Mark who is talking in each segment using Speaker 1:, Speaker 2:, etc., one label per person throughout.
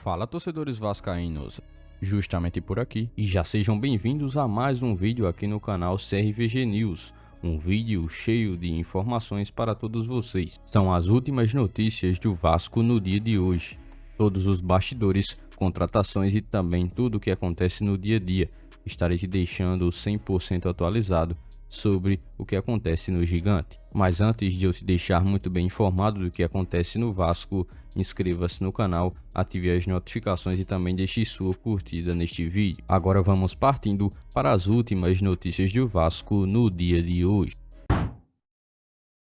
Speaker 1: Fala, torcedores vascaínos, justamente por aqui, e já sejam bem-vindos a mais um vídeo aqui no canal CRVG News, um vídeo cheio de informações para todos vocês. São as últimas notícias do Vasco no dia de hoje, todos os bastidores, contratações e também tudo o que acontece no dia a dia. Estarei te deixando 100% atualizado sobre o que acontece no Gigante. Mas antes de eu te deixar muito bem informado do que acontece no Vasco, inscreva-se no canal, ative as notificações e também deixe sua curtida neste vídeo. Agora vamos partindo para as últimas notícias do Vasco no dia de hoje.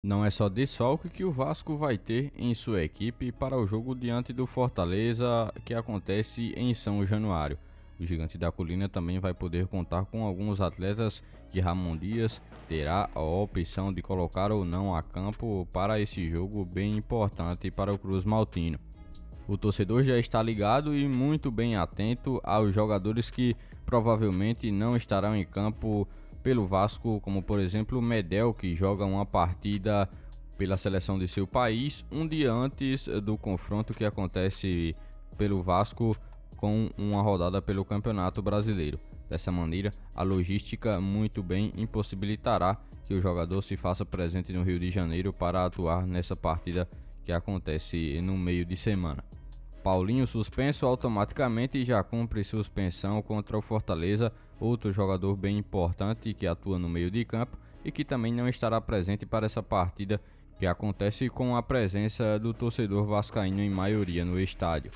Speaker 1: Não é só desfalque que o Vasco vai ter em sua equipe para o jogo diante do Fortaleza, que acontece em São Januário. O Gigante da Colina também vai poder contar com alguns atletas que Ramon Dias terá a opção de colocar ou não a campo para esse jogo bem importante para o Cruz Maltino. O torcedor já está ligado e muito bem atento aos jogadores que provavelmente não estarão em campo pelo Vasco, como por exemplo Medel, que joga uma partida pela seleção de seu país um dia antes do confronto que acontece pelo Vasco com uma rodada pelo Campeonato Brasileiro. Dessa maneira, a logística muito bem impossibilitará que o jogador se faça presente no Rio de Janeiro para atuar nessa partida que acontece no meio de semana. Paulinho suspenso automaticamente já cumpre suspensão contra o Fortaleza, outro jogador bem importante que atua no meio de campo e que também não estará presente para essa partida que acontece com a presença do torcedor vascaíno em maioria no estádio.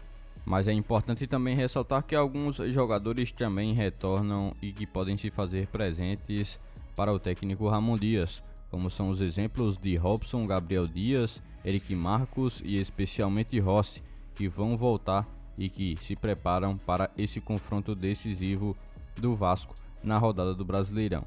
Speaker 1: Mas é importante também ressaltar que alguns jogadores também retornam e que podem se fazer presentes para o técnico Ramon Dias, como são os exemplos de Robson, Gabriel Dias, Eric Marcos e especialmente Rossi, que vão voltar e que se preparam para esse confronto decisivo do Vasco na rodada do Brasileirão.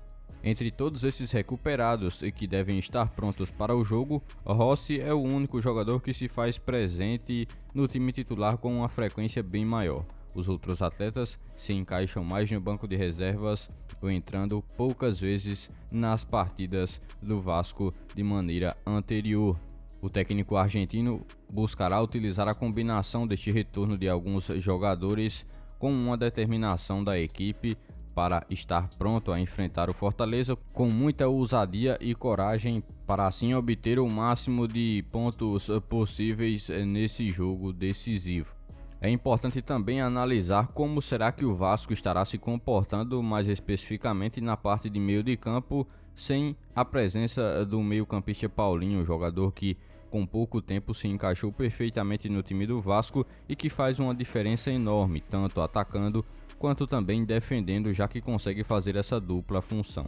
Speaker 1: Entre todos esses recuperados e que devem estar prontos para o jogo, Rossi é o único jogador que se faz presente no time titular com uma frequência bem maior. Os outros atletas se encaixam mais no banco de reservas ou entrando poucas vezes nas partidas do Vasco de maneira anterior. O técnico argentino buscará utilizar a combinação deste retorno de alguns jogadores com uma determinação da equipe para estar pronto a enfrentar o Fortaleza com muita ousadia e coragem para assim obter o máximo de pontos possíveis nesse jogo decisivo. É importante também analisar como será que o Vasco estará se comportando mais especificamente na parte de meio de campo sem a presença do meio-campista Paulinho, jogador que com pouco tempo se encaixou perfeitamente no time do Vasco e que faz uma diferença enorme, tanto atacando quanto também defendendo, já que consegue fazer essa dupla função.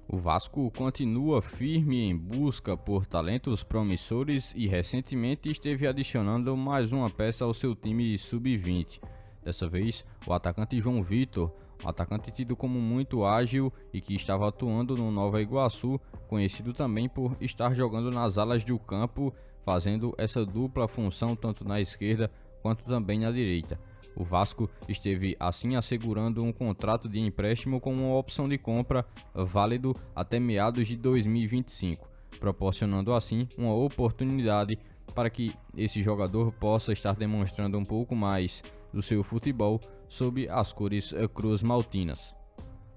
Speaker 1: O Vasco continua firme em busca por talentos promissores e recentemente esteve adicionando mais uma peça ao seu time sub-20. Dessa vez, o atacante João Vitor, um atacante tido como muito ágil e que estava atuando no Nova Iguaçu, conhecido também por estar jogando nas alas do campo, fazendo essa dupla função tanto na esquerda quanto também na direita. O Vasco esteve assim assegurando um contrato de empréstimo com uma opção de compra válido até meados de 2025, proporcionando assim uma oportunidade para que esse jogador possa estar demonstrando um pouco mais do seu futebol sob as cores Cruz Maltinas.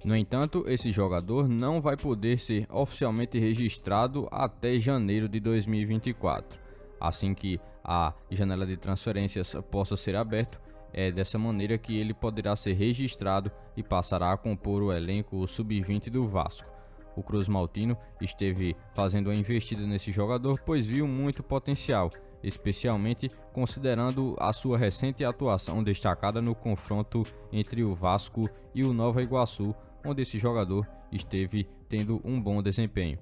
Speaker 1: No entanto, esse jogador não vai poder ser oficialmente registrado até janeiro de 2024. Assim que a janela de transferências possa ser aberta, é dessa maneira que ele poderá ser registrado e passará a compor o elenco sub-20 do Vasco. O Cruz Maltino esteve fazendo a investida nesse jogador, pois viu muito potencial, especialmente considerando a sua recente atuação destacada no confronto entre o Vasco e o Nova Iguaçu, onde esse jogador esteve tendo um bom desempenho.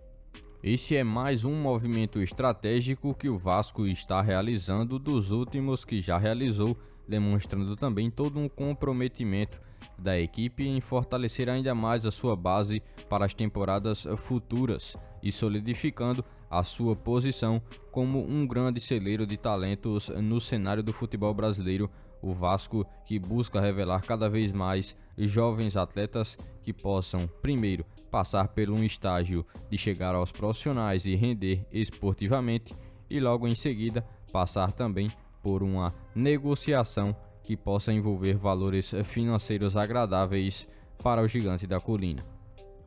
Speaker 1: Esse é mais um movimento estratégico que o Vasco está realizando dos últimos que já realizou, demonstrando também todo um comprometimento da equipe em fortalecer ainda mais a sua base para as temporadas futuras e solidificando a sua posição como um grande celeiro de talentos no cenário do futebol brasileiro. O Vasco que busca revelar cada vez mais jovens atletas que possam, primeiro, passar por um estágio de chegar aos profissionais e render esportivamente e logo em seguida passar também por uma negociação que possa envolver valores financeiros agradáveis para o Gigante da Colina.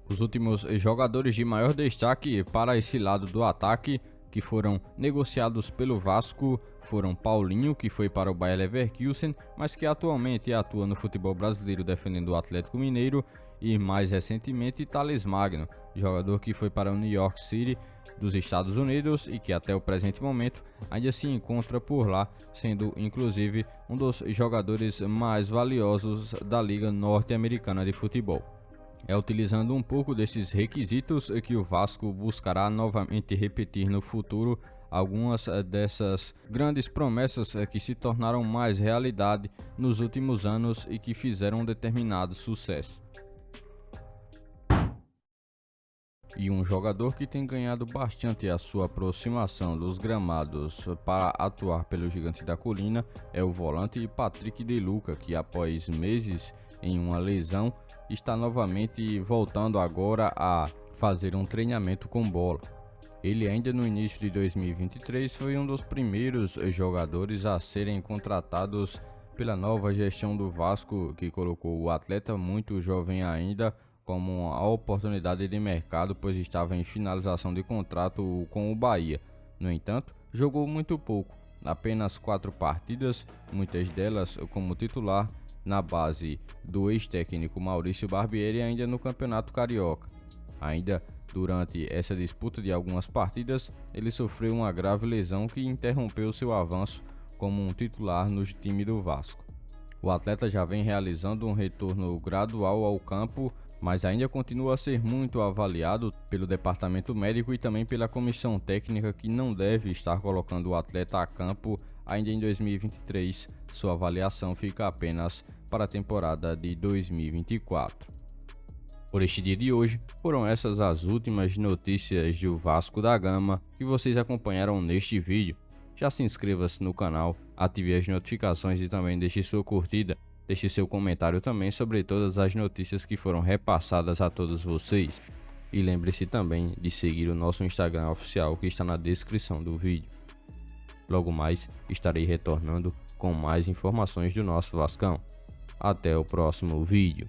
Speaker 1: Os últimos jogadores de maior destaque para esse lado do ataque que foram negociados pelo Vasco foram Paulinho, que foi para o Bayer Leverkusen, mas que atualmente atua no futebol brasileiro defendendo o Atlético Mineiro, e mais recentemente Thales Magno, jogador que foi para o New York City dos Estados Unidos e que até o presente momento ainda se encontra por lá, sendo inclusive um dos jogadores mais valiosos da Liga Norte-Americana de Futebol. É utilizando um pouco desses requisitos que o Vasco buscará novamente repetir no futuro algumas dessas grandes promessas que se tornaram mais realidade nos últimos anos e que fizeram um determinado sucesso. E um jogador que tem ganhado bastante a sua aproximação dos gramados para atuar pelo Gigante da Colina é o volante Patrick de Luca, que após meses em uma lesão está novamente voltando agora a fazer um treinamento com bola. Ele ainda no início de 2023 foi um dos primeiros jogadores a serem contratados pela nova gestão do Vasco, que colocou o atleta muito jovem ainda como a oportunidade de mercado, pois estava em finalização de contrato com o Bahia. No entanto, jogou muito pouco, apenas 4 partidas, muitas delas como titular, na base do ex-técnico Maurício Barbieri ainda no Campeonato Carioca. Ainda durante essa disputa de algumas partidas, ele sofreu uma grave lesão que interrompeu seu avanço como um titular no time do Vasco. O atleta já vem realizando um retorno gradual ao campo, mas ainda continua a ser muito avaliado pelo departamento médico e também pela comissão técnica, que não deve estar colocando o atleta a campo ainda em 2023. Sua avaliação fica apenas para a temporada de 2024. Por este dia de hoje, foram essas as últimas notícias do Vasco da Gama que vocês acompanharam neste vídeo. Já se inscreva-se no canal, ative as notificações e também deixe sua curtida. Deixe seu comentário também sobre todas as notícias que foram repassadas a todos vocês. E lembre-se também de seguir o nosso Instagram oficial, que está na descrição do vídeo. Logo mais estarei retornando com mais informações do nosso Vascão. Até o próximo vídeo.